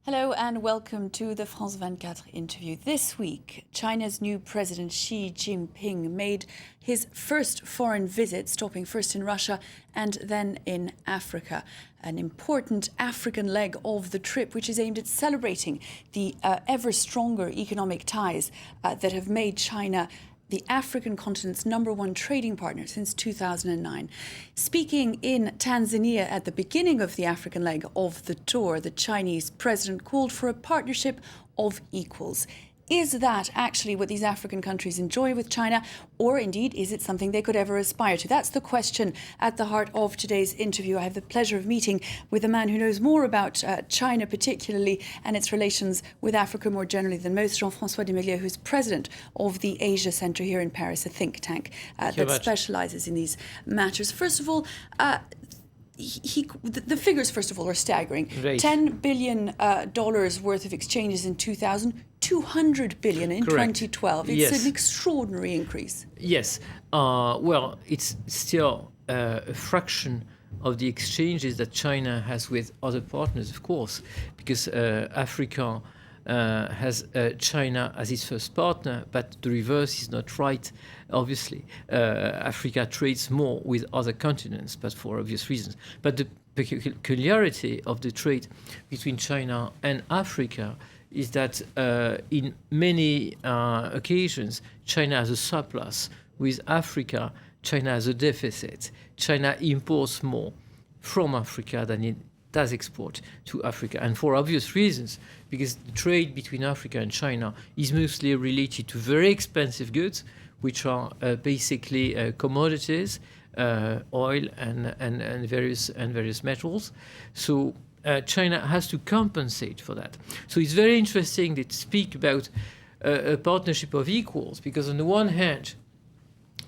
Hello and welcome to the France 24 interview. This week, China's new president Xi Jinping made his first foreign visit, stopping first in Russia and then in Africa. An important African leg of the trip, which is aimed at celebrating the ever stronger economic ties that have made China the African continent's #1 trading partner since 2009. Speaking in Tanzania at the beginning of the African leg of the tour, the Chinese president called for a partnership of equals. Is that actually what these African countries enjoy with China, or indeed is it something they could ever aspire to? That's the question at the heart of today's interview. I have the pleasure of meeting with a man who knows more about China particularly and its relations with Africa more generally than most, Jean-François Di Meglio, who's president of the Asia Center here in Paris, a think tank that specializes in these matters. First of all, the figures, first of all, are staggering. Right. $10 billion worth of exchanges in 2000, 200 billion in Correct. 2012. It's Yes. an extraordinary increase. Yes. Well, it's still a fraction of the exchanges that China has with other partners, of course, because Africa has China as its first partner, but the reverse is not right, obviously. Africa trades more with other continents, but for obvious reasons. But the peculiarity of the trade between China and Africa is that in many occasions, China has a surplus. With Africa, China has a deficit. China imports more from Africa than it does export to Africa. And for obvious reasons, because the trade between Africa and China is mostly related to very expensive goods, which are basically commodities, oil and various metals. So China has to compensate for that. So it's very interesting to speak about a partnership of equals, because on the one hand,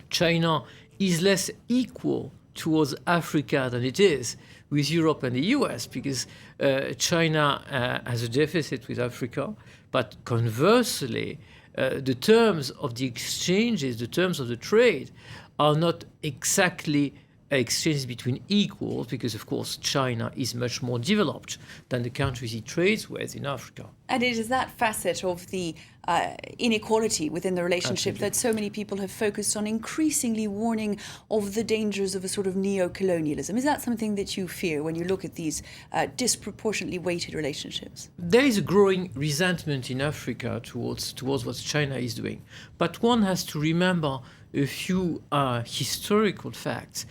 China is less equal towards Africa than it is with Europe and the US, because China has a deficit with Africa, but conversely, the terms of the exchanges, the terms of the trade, are not exactly exchanges between equals, because of course China is much more developed than the countries it trades with in Africa. And it is that facet of the inequality within the relationship Absolutely. that so many people have focused on, increasingly warning of the dangers of a sort of neocolonialism. Is that something that you fear when you look at these disproportionately weighted relationships? There is a growing resentment in Africa towards what China is doing. But one has to remember a few historical facts,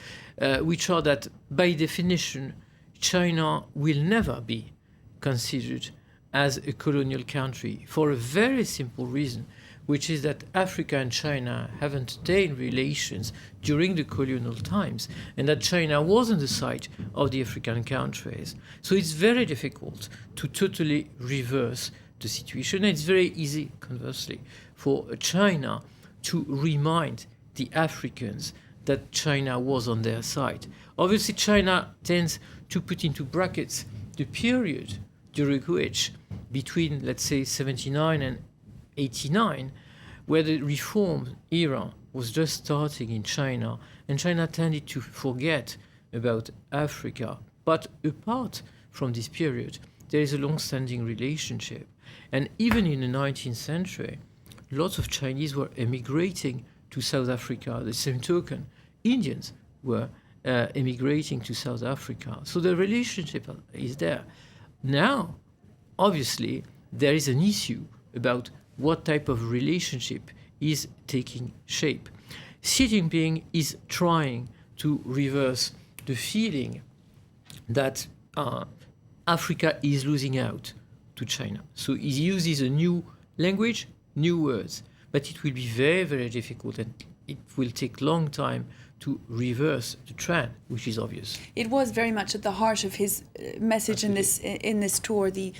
which are that, by definition, China will never be considered as a colonial country, for a very simple reason, which is that Africa and China have entertained relations during the colonial times, and that China was on the side of the African countries. So it's very difficult to totally reverse the situation. It's very easy, conversely, for China to remind the Africans that China was on their side. Obviously, China tends to put into brackets the period during which, between, let's say, 79 and 89, where the reform era was just starting in China, and China tended to forget about Africa. But apart from this period, there is a long-standing relationship. And even in the 19th century, lots of Chinese were emigrating to South Africa. The same token, Indians were emigrating to South Africa. So the relationship is there. Now, obviously, there is an issue about what type of relationship is taking shape. Xi Jinping is trying to reverse the feeling that Africa is losing out to China. So he uses a new language, new words, but it will be very, very difficult, and it will take long time to reverse the trend, which is obvious. It was very much at the heart of his message in this tour, the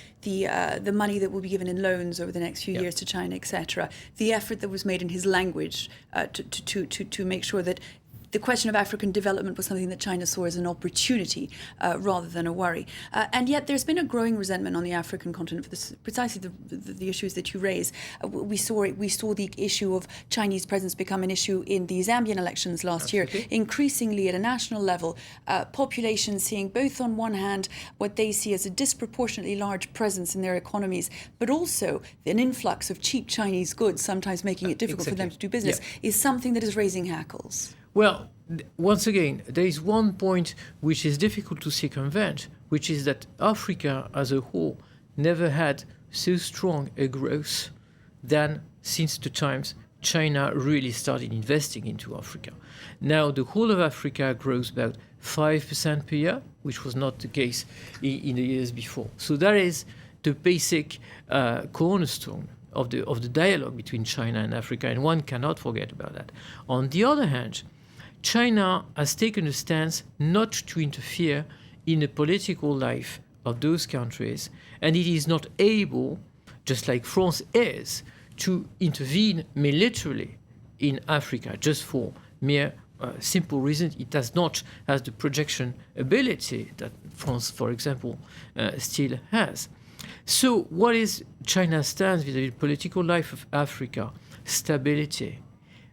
money that will be given in loans over the next few years to China, etc. The effort that was made in his language to make sure that the question of African development was something that China saw as an opportunity rather than a worry. And yet there's been a growing resentment on the African continent for this, precisely the issues that you raise. We saw the issue of Chinese presence become an issue in the Zambian elections last year, increasingly at a national level, populations seeing both on one hand what they see as a disproportionately large presence in their economies, but also an influx of cheap Chinese goods, sometimes making it difficult for them to do business, is something that is raising hackles. Well, once again, there is one point which is difficult to circumvent, which is that Africa as a whole never had so strong a growth than since the times China really started investing into Africa. Now, the whole of Africa grows about 5% per year, which was not the case in the years before. So that is the basic cornerstone of the dialogue between China and Africa, and one cannot forget about that. On the other hand, China has taken a stance not to interfere in the political life of those countries, and it is not able, just like France is, to intervene militarily in Africa just for mere simple reasons. It does not have the projection ability that France, for example, still has. So what is China's stance with the political life of Africa? Stability.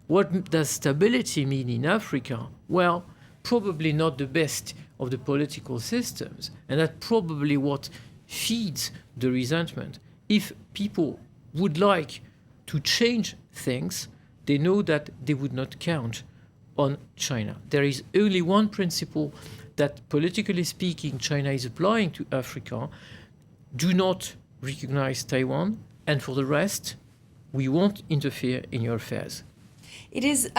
What does stability mean in Africa? Well, probably not the best of the political systems, and that's probably what feeds the resentment. If people would like to change things, they know that they would not count on China. There is only one principle that, politically speaking, China is applying to Africa: do not recognize Taiwan, and for the rest, we won't interfere in your affairs. It is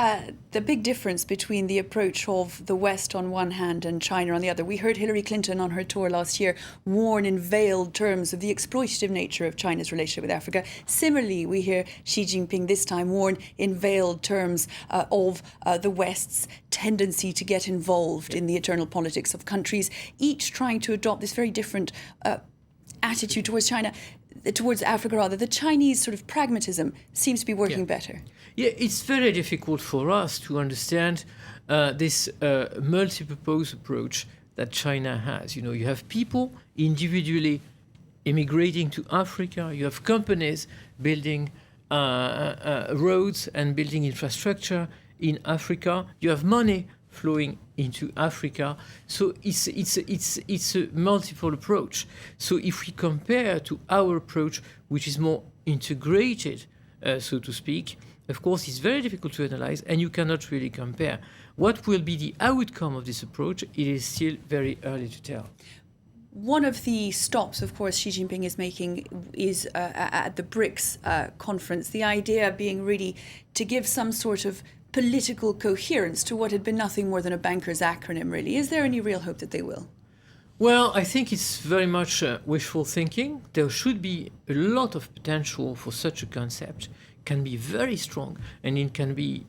the big difference between the approach of the West on one hand and China on the other. We heard Hillary Clinton on her tour last year warn in veiled terms of the exploitative nature of China's relationship with Africa. Similarly, we hear Xi Jinping this time warn in veiled terms of the West's tendency to get involved in the internal politics of countries, each trying to adopt this very different attitude towards China, towards Africa rather. The Chinese sort of pragmatism seems to be working better. Yeah, it's very difficult for us to understand this multi-purpose approach that China has. You know, you have people individually immigrating to Africa. You have companies building roads and building infrastructure in Africa. You have money flowing into Africa. So it's a multiple approach. So if we compare to our approach, which is more integrated, so to speak, of course, it's very difficult to analyze, and you cannot really compare. What will be the outcome of this approach? It is still very early to tell. One of the stops, of course, Xi Jinping is making is at the BRICS conference, the idea being really to give some sort of political coherence to what had been nothing more than a banker's acronym, really. Is there any real hope that they will? Well, I think it's very much wishful thinking. There should be a lot of potential for such a concept. It can be very strong, and it can be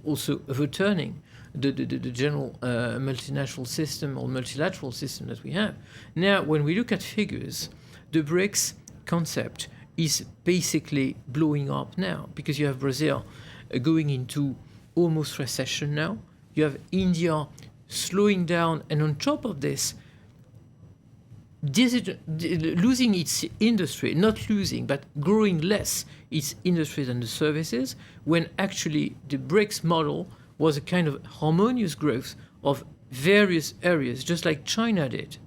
also overturning the general multinational system or multilateral system that we have. Now, when we look at figures, the BRICS concept is basically blowing up now, because you have Brazil going into almost recession now. You have India slowing down, and on top of this, losing its industry, not losing, but growing less its industries and the services, when actually the BRICS model was a kind of harmonious growth of various areas, just like China did.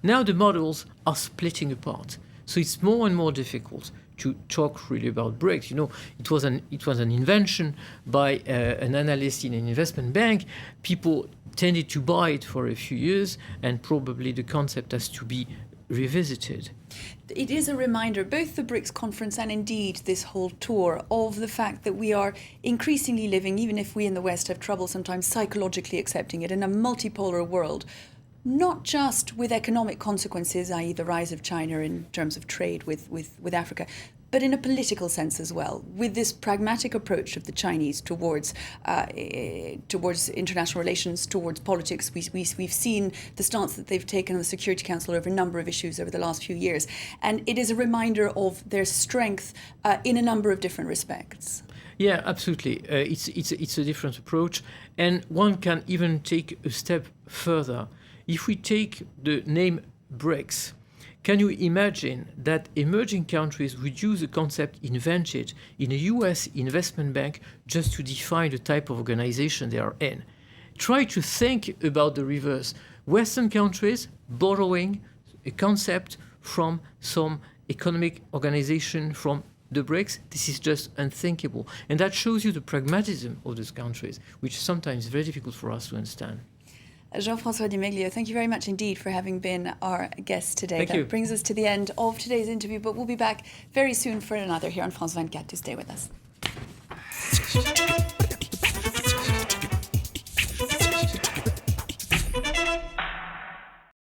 Now the models are splitting apart. So it's more and more difficult to talk really about BRICS. You know, it was an invention by an analyst in an investment bank. People tended to buy it for a few years, and probably the concept has to be revisited. It is a reminder, both the BRICS conference and indeed this whole tour, of the fact that we are increasingly living, even if we in the West have trouble sometimes psychologically accepting it, in a multipolar world, not just with economic consequences, i.e. the rise of China in terms of trade with Africa, but in a political sense as well, with this pragmatic approach of the Chinese towards international relations, towards politics. We've seen the stance that they've taken on the Security Council over a number of issues over the last few years. And it is a reminder of their strength in a number of different respects. Yeah, absolutely. It's a different approach, and one can even take a step further. If we take the name BRICS, can you imagine that emerging countries would use a concept invented in a US investment bank just to define the type of organization they are in? Try to think about the reverse. Western countries borrowing a concept from some economic organization from the BRICS, this is just unthinkable. And that shows you the pragmatism of those countries, which is sometimes very difficult for us to understand. Jean-François Di Meglio, thank you very much indeed for having been our guest today. Thank you. That brings us to the end of today's interview, but we'll be back very soon for another here on France 24 to stay with us.